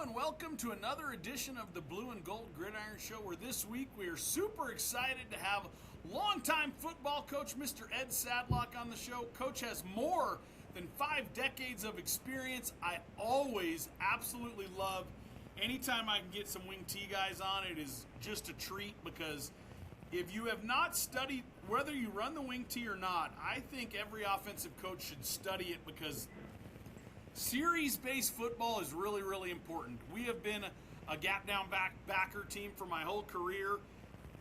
and welcome to another edition of the Blue and Gold Gridiron Show, where this week we are super excited to have longtime football coach Mr. Ed Sadloch on the show. Coach has more than 5 decades of experience. I always absolutely love anytime I can get some wing T guys on. It is just a treat, because if you have not studied, whether you run the wing T or not, I think every offensive coach should study it, because series-based football is really, really important. We have been a gap-down backer team for my whole career.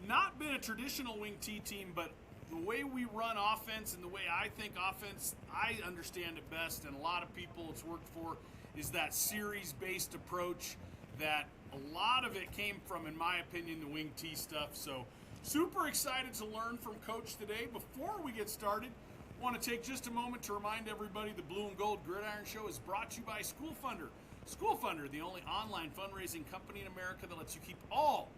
Not been a traditional wing T team, but the way we run offense and the way I think offense, I understand it best, and a lot of people it's worked for, is that series-based approach that a lot of it came from, in my opinion, the wing T stuff. So super excited to learn from Coach today. Before we get started, I want to take just a moment to remind everybody the Blue and Gold Gridiron Show is brought to you by School Funder. School Funder, the only online fundraising company in America that lets you keep all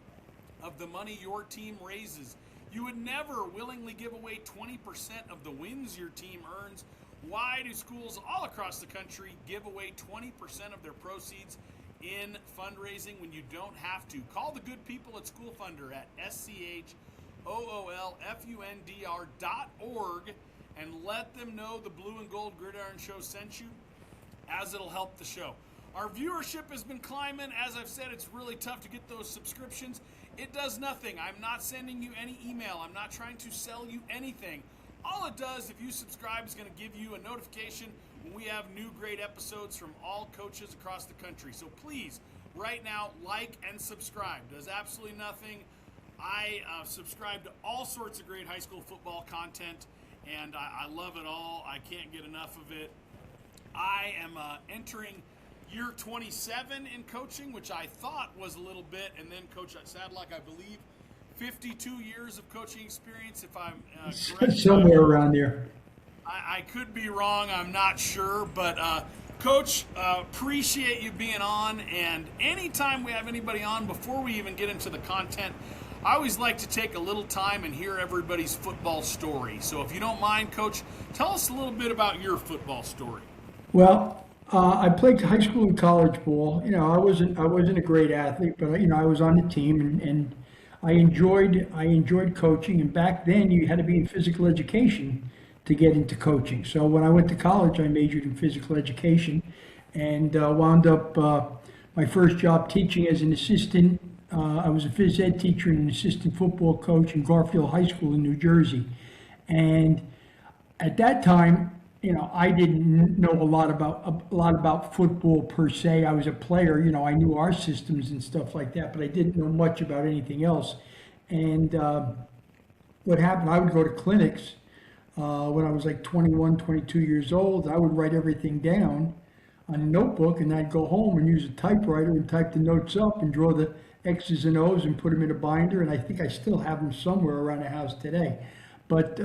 of the money your team raises. You would never willingly give away 20% of the wins your team earns. Why do schools all across the country give away 20% of their proceeds in fundraising when you don't have to? Call the good people at School Funder at schoolfundr.org and let them know the Blue and Gold Gridiron Show sent you, as it'll help the show. Our viewership has been climbing. As I've said, it's really tough to get those subscriptions. It does nothing. I'm not sending you any email. I'm not trying to sell you anything. All it does, if you subscribe, is going to give you a notification when we have new great episodes from all coaches across the country. So please, right now, like and subscribe. Does absolutely nothing. I subscribe to all sorts of great high school football content, and I love it all. I can't get enough of it. I am entering year 27 in coaching, which I thought was a little bit, and then Coach Sadloch, I believe, 52 years of coaching experience, if I'm correct. Somewhere around there. I could be wrong, I'm not sure, but Coach, appreciate you being on, and anytime we have anybody on, before we even get into the content, I always like to take a little time and hear everybody's football story. So if you don't mind, Coach, tell us a little bit about your football story. Well, I played high school and college ball. You know, I wasn't a great athlete, but I was on the team, and I enjoyed coaching. And back then, you had to be in physical education to get into coaching. So when I went to college, I majored in physical education, and wound up my first job teaching as an assistant. I was a phys ed teacher and an assistant football coach in Garfield High School in New Jersey. And at that time, you know, I didn't know a lot about football per se. I was a player, you know, I knew our systems and stuff like that, but I didn't know much about anything else. And what happened, I would go to clinics when I was like 21, 22 years old. I would write everything down on a notebook, and I'd go home and use a typewriter and type the notes up and draw the X's and O's and put them in a binder, and I think I still have them somewhere around the house today. But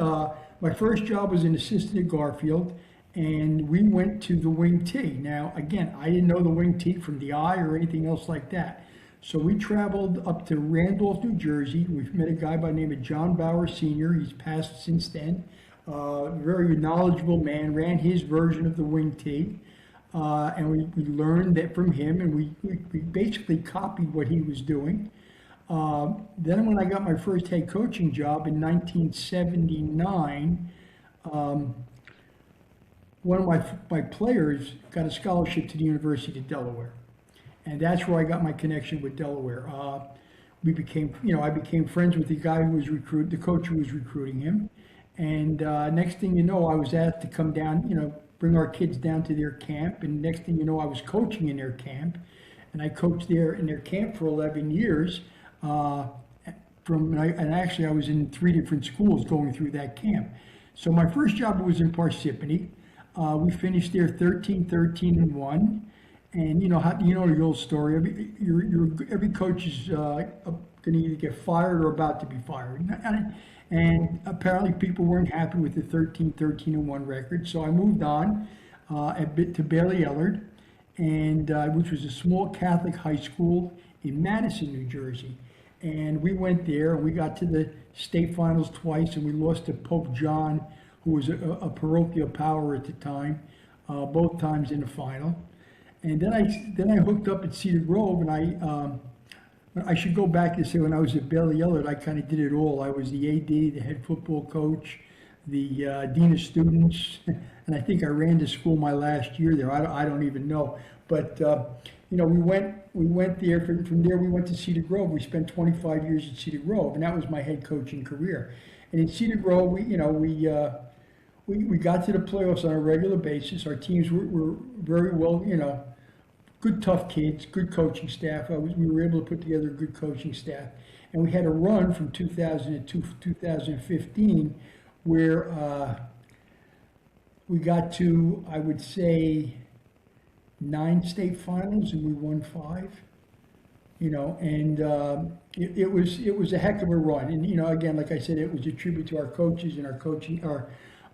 my first job was an assistant at Garfield, and we went to the wing T. Now, again, I didn't know the wing T from the I or anything else like that. So we traveled up to Randolph, New Jersey. We met a guy by the name of John Bauer Sr. He's passed since then. Very knowledgeable man, ran his version of the wing T. And we learned that from him, and we basically copied what he was doing. Then when I got my first head coaching job in 1979, one of my players got a scholarship to the University of Delaware. And that's where I got my connection with Delaware. I became friends with the guy who was the coach who was recruiting him. And next thing you know, I was asked to come down, you know, bring our kids down to their camp. And next thing you know, I was coaching in their camp. And I coached there in their camp for 11 years. Actually, I was in 3 different schools going through that camp. So my first job was in Parsippany. We finished there 13-1. And you know the old story. Every coach is going to either get fired or about to be fired. And apparently people weren't happy with the 13-1 record. So I moved on to Bailey Ellard, and which was a small Catholic high school in Madison, New Jersey. And we went there, and we got to the state finals twice, and we lost to Pope John, who was a parochial power at the time, both times in the final. And then I hooked up at Cedar Grove, and I should go back and say when I was at Bailey Ellard, I kind of did it all. I was the AD, the head football coach, the dean of students, and I think I ran the school my last year there. I don't even know, but we went there. From there, we went to Cedar Grove. We spent 25 years at Cedar Grove, and that was my head coaching career. And in Cedar Grove, we got to the playoffs on a regular basis. Our teams were very well, good, tough kids, good coaching staff. We were able to put together a good coaching staff. And we had a run from 2002 to 2015 where we got to, I would say, 9 state finals, and we won 5. It was a heck of a run. And, again, like I said, it was a tribute to our coaches and our coaching,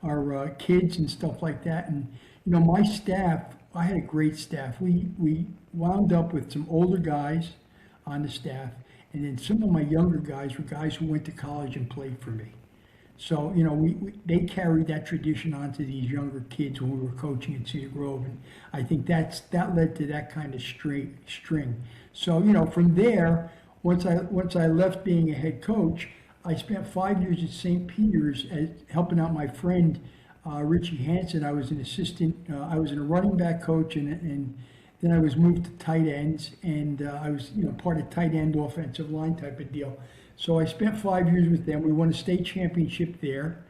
our kids and stuff like that. And, my staff, I had a great staff. We wound up with some older guys on the staff, and then some of my younger guys were guys who went to college and played for me. So, they carried that tradition on to these younger kids when we were coaching at Cedar Grove, and I think that led to that kind of string. So, from there, once I left being a head coach, I spent 5 years at St. Peter's helping out my friend Richie Hansen. I was an assistant. I was a running back coach, and then I was moved to tight ends, and I was part of tight end offensive line type of deal. So I spent 5 years with them. We won a state championship there,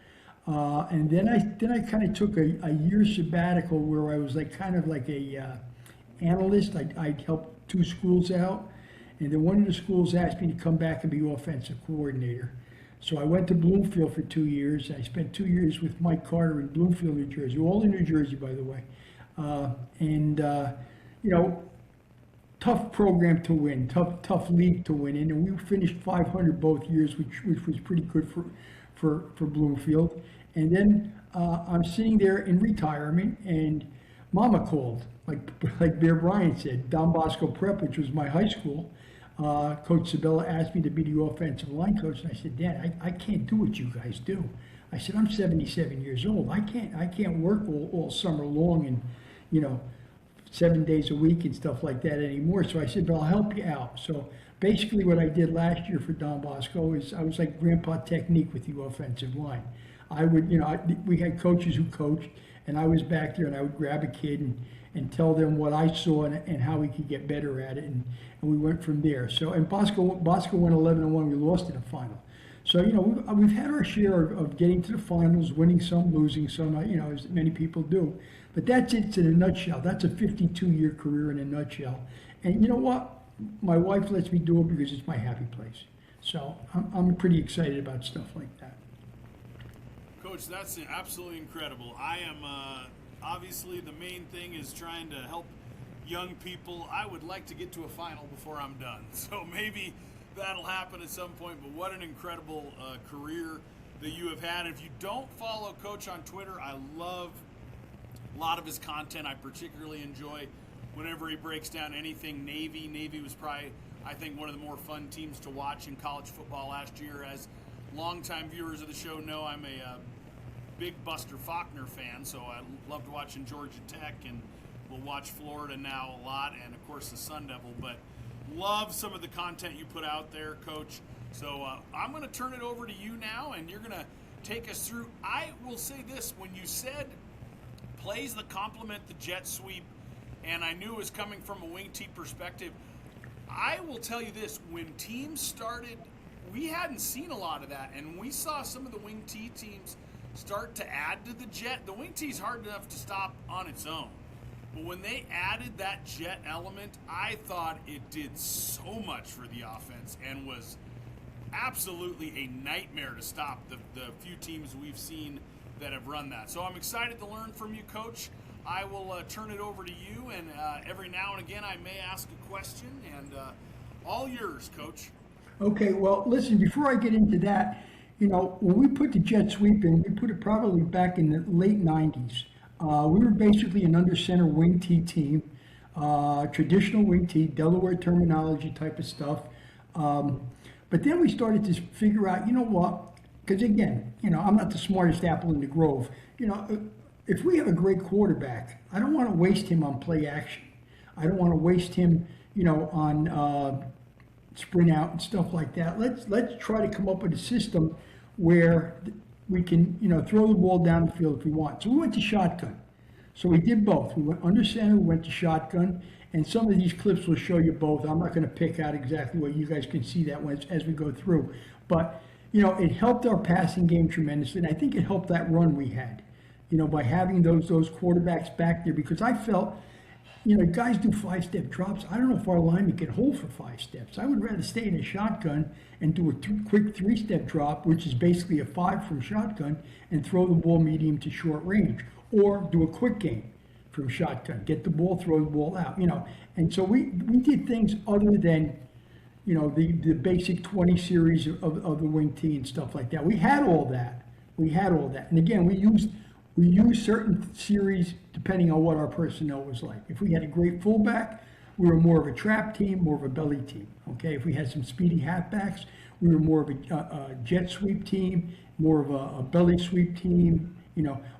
and then I kind of took a year sabbatical where I was kind of like a analyst. I'd help 2 schools out, and then one of the schools asked me to come back and be offensive coordinator. So I went to Bloomfield for 2 years. I spent 2 years with Mike Carter in Bloomfield, New Jersey, all in New Jersey, by the way. Tough program to win, tough league to win in, and we finished 500 both years, which was pretty good for Bloomfield. And then I'm sitting there in retirement, and Mama called, like Bear Bryant said, Don Bosco Prep, which was my high school. Coach Sabella asked me to be the offensive line coach, and I said, Dad, I can't do what you guys do. I said, I'm 77 years old. I can't work all summer long and 7 days a week and stuff like that anymore. So I said, but I'll help you out. So basically what I did last year for Don Bosco is I was like Grandpa Technique with the offensive line. I would, we had coaches who coached, and I was back there, and I would grab a kid and tell them what I saw and how we could get better at it, and we went from there. So, and Bosco went 11-1. We lost in the final. So, we've had our share of getting to the finals, winning some, losing some, as many people do. But that's it in a nutshell. That's a 52-year career in a nutshell. And you know what? My wife lets me do it because it's my happy place. So I'm pretty excited about stuff like that. Coach, that's absolutely incredible. I am, obviously the main thing is trying to help young people. I would like to get to a final before I'm done. So maybe that'll happen at some point, but what an incredible career that you have had. If you don't follow Coach on Twitter, I love a lot of his content. I particularly enjoy whenever he breaks down anything Navy. Navy was probably, I think, one of the more fun teams to watch in college football last year. As longtime viewers of the show know, I'm a big Buster Faulkner fan, so I loved watching Georgia Tech, and we'll watch Florida now a lot, and of course the Sun Devil. But love some of the content you put out there, Coach. So I'm going to turn it over to you now, and you're going to take us through. I will say this, when you said plays that complement the jet sweep, and I knew it was coming from a wing tee perspective, I will tell you this, when teams started, we hadn't seen a lot of that, and we saw some of the wing tee teams start to add to the jet. The wing tee's hard enough to stop on its own, but when they added that jet element, I thought it did so much for the offense and was absolutely a nightmare to stop the few teams we've seen that have run that. So I'm excited to learn from you, Coach. I will turn it over to you, and every now and again I may ask a question, and all yours, Coach. Okay, well, listen, before I get into that, when we put the jet sweep in, we put it probably back in the late 90s. We were basically an under center wing tee team, traditional wing tee, Delaware terminology type of stuff. But then we started to figure out, what? Because again, I'm not the smartest apple in the grove. If we have a great quarterback, I don't want to waste him on play action. I don't want to waste him, on sprint out and stuff like that. Let's try to come up with a system where we can, throw the ball down the field if we want. So we went to shotgun. So we did both. We went under center, we went to shotgun, and some of these clips will show you both. I'm not going to pick out exactly what you guys can see that as we go through. But, it helped our passing game tremendously, and I think it helped that run we had, by having those quarterbacks back there, because I felt, guys do 5-step drops. I don't know if our lineman can hold for 5 steps. I would rather stay in a shotgun and do a quick 3-step drop, which is basically a 5 from shotgun, and throw the ball medium to short range. Or do a quick game from shotgun. Get the ball, throw the ball out, And so we did things other than, the basic 20 series of the wing tee and stuff like that. We had all that. And again, we used certain series depending on what our personnel was like. If we had a great fullback, we were more of a trap team, more of a belly team. Okay, if we had some speedy halfbacks, we were more of a jet sweep team, more of a belly sweep team.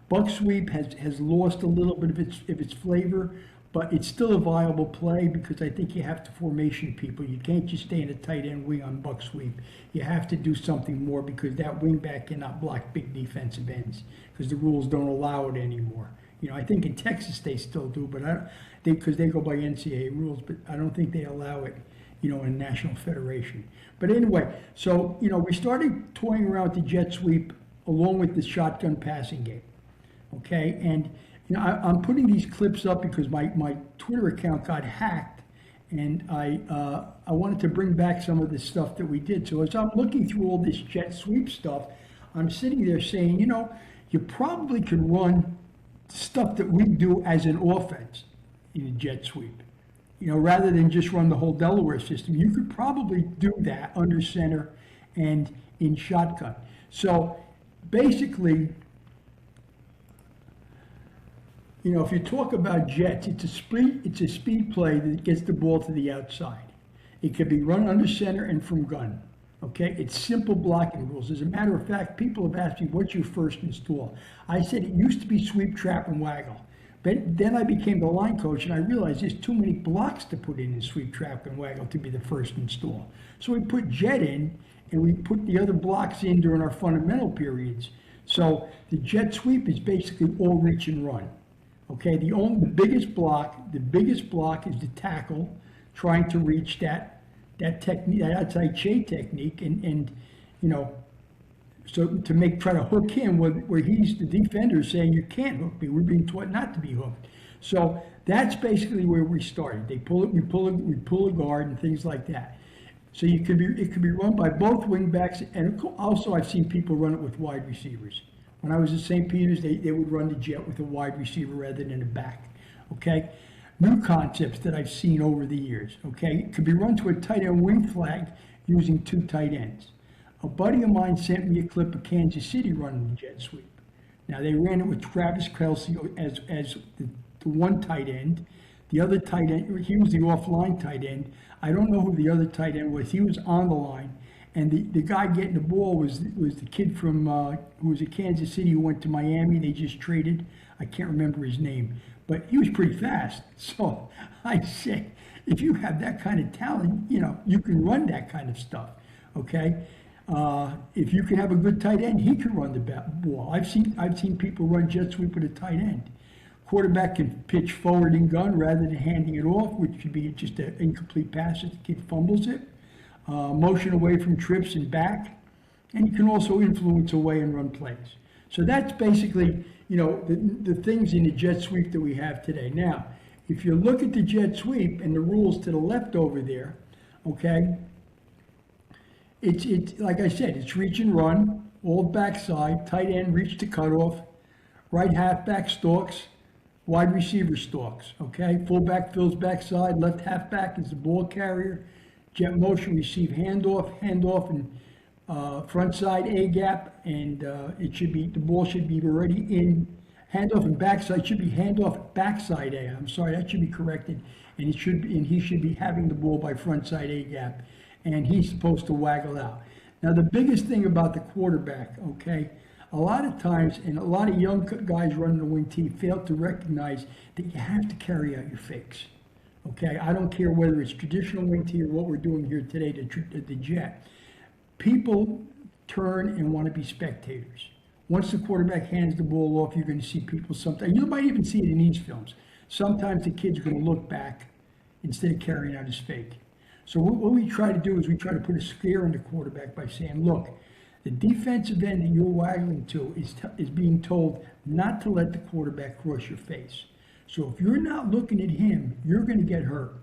Buck sweep has lost a little bit of its flavor, but it's still a viable play because I think you have to formation people. You can't just stay in a tight end wing on buck sweep. You have to do something more because that wing back cannot block big defensive ends because the rules don't allow it anymore. I think in Texas they still do, but because they go by NCAA rules, but I don't think they allow it, in a national federation. But anyway, so we started toying around with the jet sweep along with the shotgun passing game. Okay, and I'm putting these clips up because my Twitter account got hacked, and I wanted to bring back some of the stuff that we did. So as I'm looking through all this jet sweep stuff, I'm sitting there saying, you probably can run stuff that we do as an offense in a jet sweep. Rather than just run the whole Delaware system, you could probably do that under center and in shotgun. So basically, if you talk about jets, it's a speed play that gets the ball to the outside. It could be run under center and from gun. Okay, it's simple blocking rules. As a matter of fact, people have asked me, what's your first install? I said it used to be sweep, trap, and waggle. But then I became the line coach, and I realized there's too many blocks to put in sweep, trap, and waggle to be the first install. So we put jet in, and we put the other blocks in during our fundamental periods. So the jet sweep is basically all reach and run. Okay, the biggest block is the tackle trying to reach that technique, that outside shade technique, and so to try to hook him where he's the defender saying you can't hook me. We're being taught not to be hooked. So that's basically where we started. We pull a guard and things like that. So it could be run by both wing backs, and also I've seen people run it with wide receivers. When I was at St. Peter's, they would run the jet with a wide receiver rather than a back. Okay, new concepts that I've seen over the years. Okay, it could be run to a tight end wing flag using 2 tight ends. A buddy of mine sent me a clip of Kansas City running the jet sweep. Now they ran it with Travis Kelce as the one tight end. The other tight end, he was the offline tight end. I don't know who the other tight end was. He was on the line. And the guy getting the ball was the kid from who was at Kansas City who went to Miami. They just traded. I can't remember his name, but he was pretty fast. So I said, if you have that kind of talent, you can run that kind of stuff. Okay, if you can have a good tight end, he can run the ball. I've seen people run jet sweep with a tight end. Quarterback can pitch forward in gun rather than handing it off, which could be just an incomplete pass if the kid fumbles it. Motion away from trips and back, and you can also influence away and run plays. So that's basically, the things in the jet sweep that we have today. Now, if you look at the jet sweep and the rules to the left over there, okay, it's like I said, it's reach and run, all backside, tight end reach to cutoff, right halfback stalks, wide receiver stalks, okay? Fullback fills backside, left halfback is the ball carrier, jet motion, receive handoff, and front side A gap, and the ball should be already in handoff, and backside should be handoff backside A. I'm sorry, that should be corrected, and he should be having the ball by front side A gap, and he's supposed to waggle out. Now the biggest thing about the quarterback, okay, a lot of times, and a lot of young guys running the wing tee fail to recognize that you have to carry out your fakes. Okay, I don't care whether it's traditional wing tee or what we're doing here today, the jet. People turn and want to be spectators. Once the quarterback hands the ball off, you're going to see people sometimes. You might even see it in these films. Sometimes the kid's going to look back instead of carrying out his fake. So what we try to do is we try to put a scare in the quarterback by saying, look, the defensive end that you're waggling to is being told not to let the quarterback cross your face. So if you're not looking at him, you're going to get hurt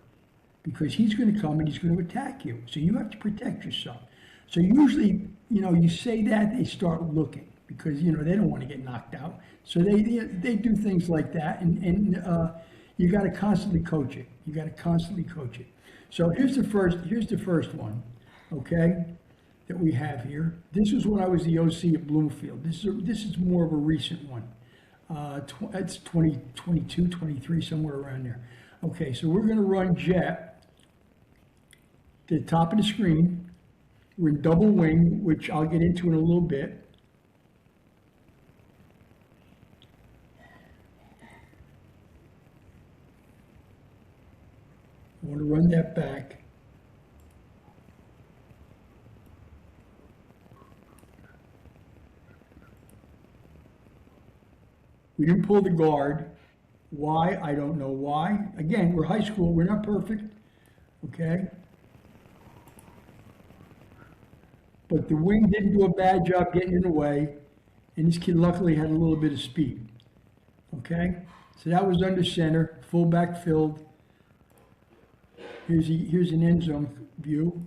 because he's going to come and he's going to attack you. So you have to protect yourself. So usually, you say that, they start looking because, they don't want to get knocked out. So they do things like that, and you got to constantly coach it. You got to constantly coach it. So here's the first one, okay, that we have here. This was when I was the OC at Bloomfield. This is more of a recent one. It's 2022, 23, somewhere around there. Okay, so we're going to run jet to the top of the screen. We're in double wing, which I'll get into in a little bit. I want to run that back. We didn't pull the guard. Why? I don't know why. Again, we're high school. We're not perfect. Okay? But the wing didn't do a bad job getting in the way. And this kid luckily had a little bit of speed. Okay? So that was under center. Fullback filled. Here's an end zone view.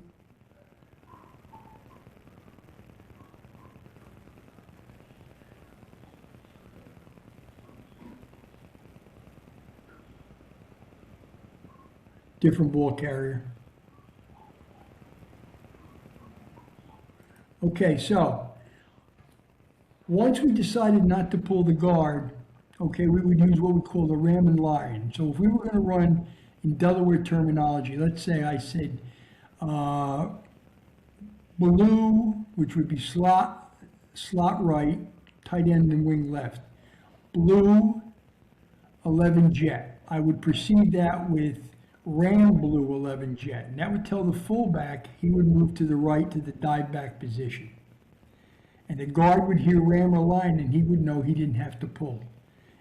Different ball carrier. Okay, so once we decided not to pull the guard, okay, we would use what we call the ram and lion. So if we were going to run in Delaware terminology, let's say I said blue, which would be slot right, tight end and wing left. Blue, 11 jet. I would precede that with ram blue 11 jet. And that would tell the fullback he would move to the right to the dive back position. And the guard would hear ram or lion and he would know he didn't have to pull.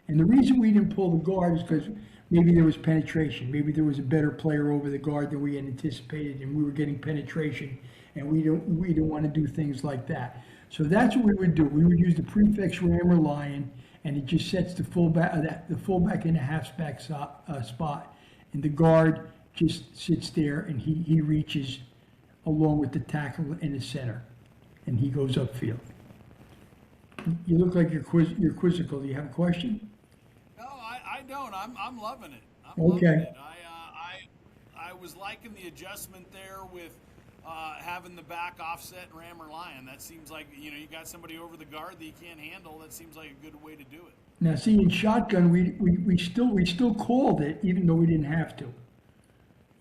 And the reason we didn't pull the guard is because maybe there was penetration. Maybe there was a better player over the guard than we had anticipated and we were getting penetration and we don't want to do things like that. So that's what we would do. We would use the prefix ram or lion and it just sets the fullback in a halfback spot. And the guard just sits there and he reaches along with the tackle in the center and he goes upfield. You look like you're quizzical. Do you have a question? No, I don't. I'm loving it. Okay. Loving it. I was liking the adjustment there with having the back offset ram or lion. That seems like, you got somebody over the guard that you can't handle. That seems like a good way to do it. Now, see, in shotgun, we still called it, even though we didn't have to.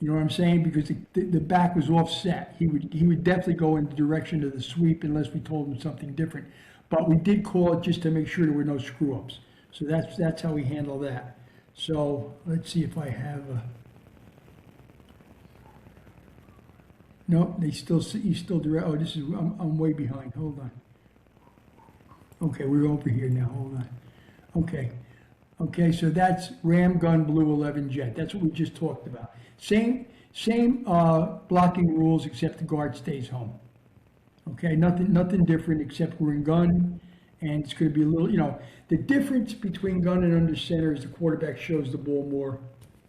You know what I'm saying? Because the back was offset. He would definitely go in the direction of the sweep unless we told him something different. But we did call it just to make sure there were no screw ups. So that's how we handle that. So let's see if I have a. No, he's still direct. Oh, this is I'm way behind. Hold on. Okay, we're over here now. Hold on. Okay, so that's ram gun blue 11 jet. That's what we just talked about. Same blocking rules except the guard stays home. Okay, nothing different except we're in gun and it's going to be a little, the difference between gun and under center is the quarterback shows the ball more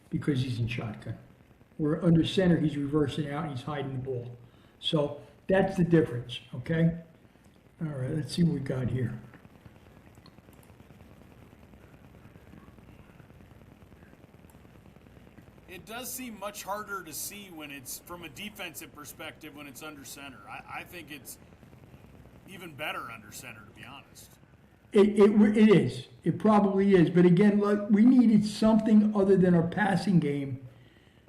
because he's in shotgun. Where under center he's reversing out and he's hiding the ball. So that's the difference, okay? All right, let's see what we got here. It does seem much harder to see when it's from a defensive perspective when it's under center. I think it's even better under center, to be honest. It is. It probably is. But again, look, we needed something other than our passing game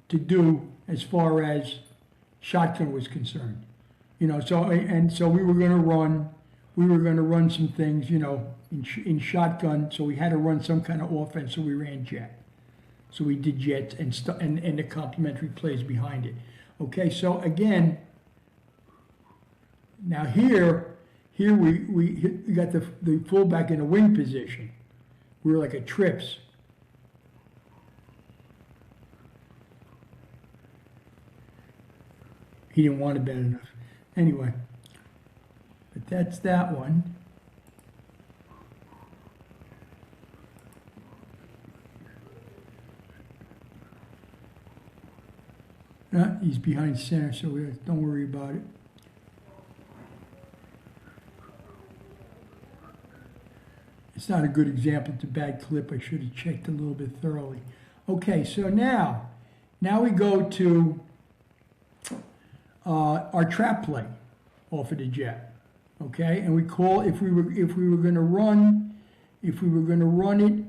to do as far as shotgun was concerned. So we were going to run some things, in shotgun. So we had to run some kind of offense. So we ran jet. So we did jets and the complementary plays behind it. Okay, so again, now here we got the fullback in a wing position. We were like a trips. He didn't want it bad enough. Anyway, but that's that one. He's behind center, so don't worry about it. It's not a good example. It's a bad clip. I should have checked a little bit thoroughly. Okay, so now we go to our trap play off of the jet. Okay, and we call if we were going to run it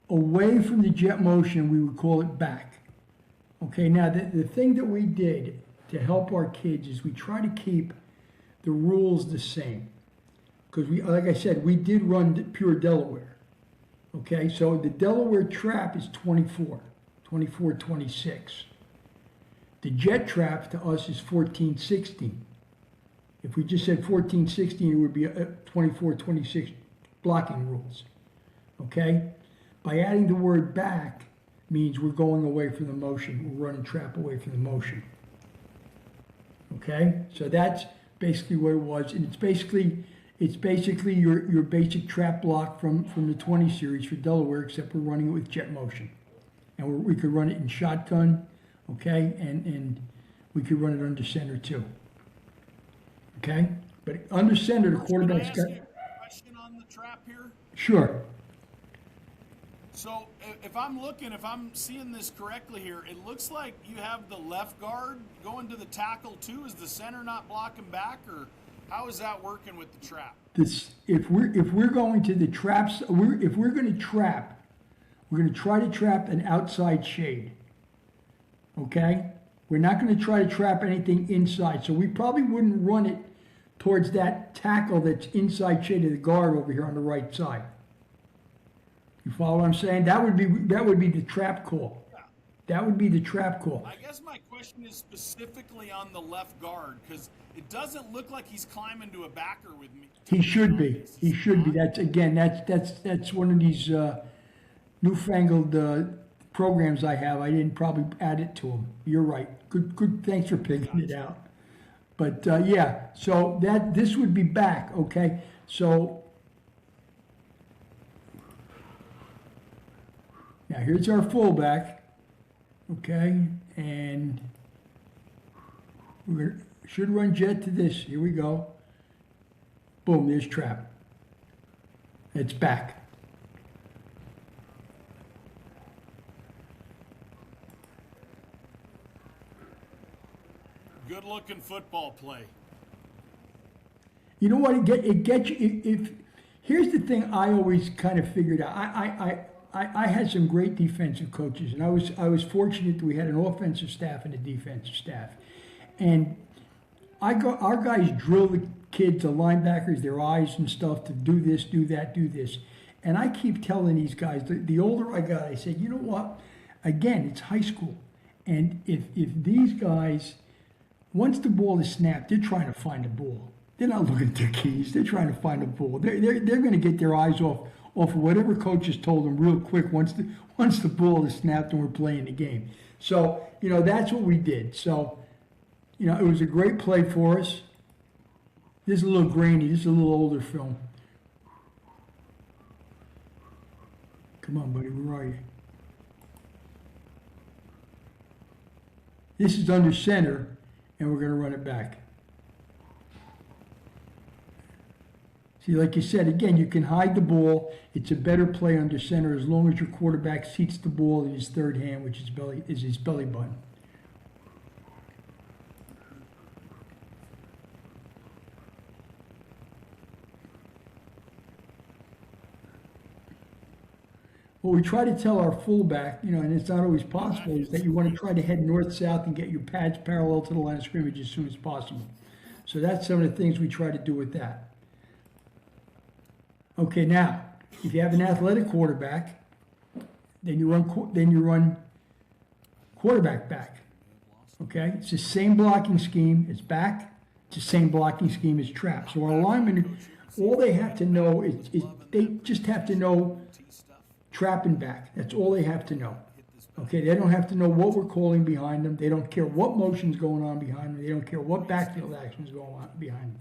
away from the jet motion, we would call it back. Okay, now the thing that we did to help our kids is we try to keep the rules the same. Because like I said, we did run pure Delaware. Okay, so the Delaware trap is 24, 26. The jet trap to us is 14, 16. If we just said 14, 16, it would be 24, 26 blocking rules. Okay, by adding the word back means we're going away from the motion. We're running trap away from the motion. Okay, so that's basically what it was, and it's basically your basic trap block from the 20 series for Delaware, except we're running it with jet motion, and we could run it in shotgun, okay, and we could run it under center too. Okay, but under center, the quarterback's got. Can I ask you a question on the trap here? Sure. So if I'm seeing this correctly here, it looks like you have the left guard going to the tackle too. Is the center not blocking back, or how is that working with the trap? If we're going to the traps, if we're going to trap, we're going to try to trap an outside shade. Okay, we're not going to try to trap anything inside. So we probably wouldn't run it towards that tackle that's inside shade of the guard over here on the right side. You follow what I'm saying? That would be the trap call. Yeah. That would be the trap call. I guess my question is specifically on the left guard, because it doesn't look like he's climbing to a backer with me. He should be. He should be. That's one of these newfangled programs I have. I didn't probably add it to him. You're right. Good. Thanks for picking it out. But yeah, so this would be back. Okay, so. Now here's our fullback, okay, and we should run jet to this. Here we go. Boom, there's trap. It's back. Good looking football play. You know what? It gets you. Here's the thing I always kind of figured out. I had some great defensive coaches, and I was fortunate that we had an offensive staff and a defensive staff. And our guys drill the kids, the linebackers, their eyes and stuff to do this, do that, do this. And I keep telling these guys, the older I got, I said, you know what? Again, it's high school. And if these guys, once the ball is snapped, they're trying to find the ball. They're not looking at their keys. They're trying to find the ball. They're going to get their eyes off of whatever coaches told them real quick once the ball is snapped and we're playing the game. So, that's what we did. So, it was a great play for us. This is a little grainy. This is a little older film. Come on, buddy. Where are you? This is under center, and we're going to run it back. See, like you said, again, you can hide the ball. It's a better play under center as long as your quarterback seats the ball in his third hand, which is his belly button. What we try to tell our fullback, and it's not always possible, is that you want to try to head north-south and get your pads parallel to the line of scrimmage as soon as possible. So that's some of the things we try to do with that. Okay, now, if you have an athletic quarterback, Then you run quarterback back. Okay, it's the same blocking scheme as back. It's the same blocking scheme as trap. So our linemen, all they have to know is they just have to know trap and back. That's all they have to know. Okay, they don't have to know what we're calling behind them. They don't care what motion's going on behind them. They don't care what backfield action is going on behind them.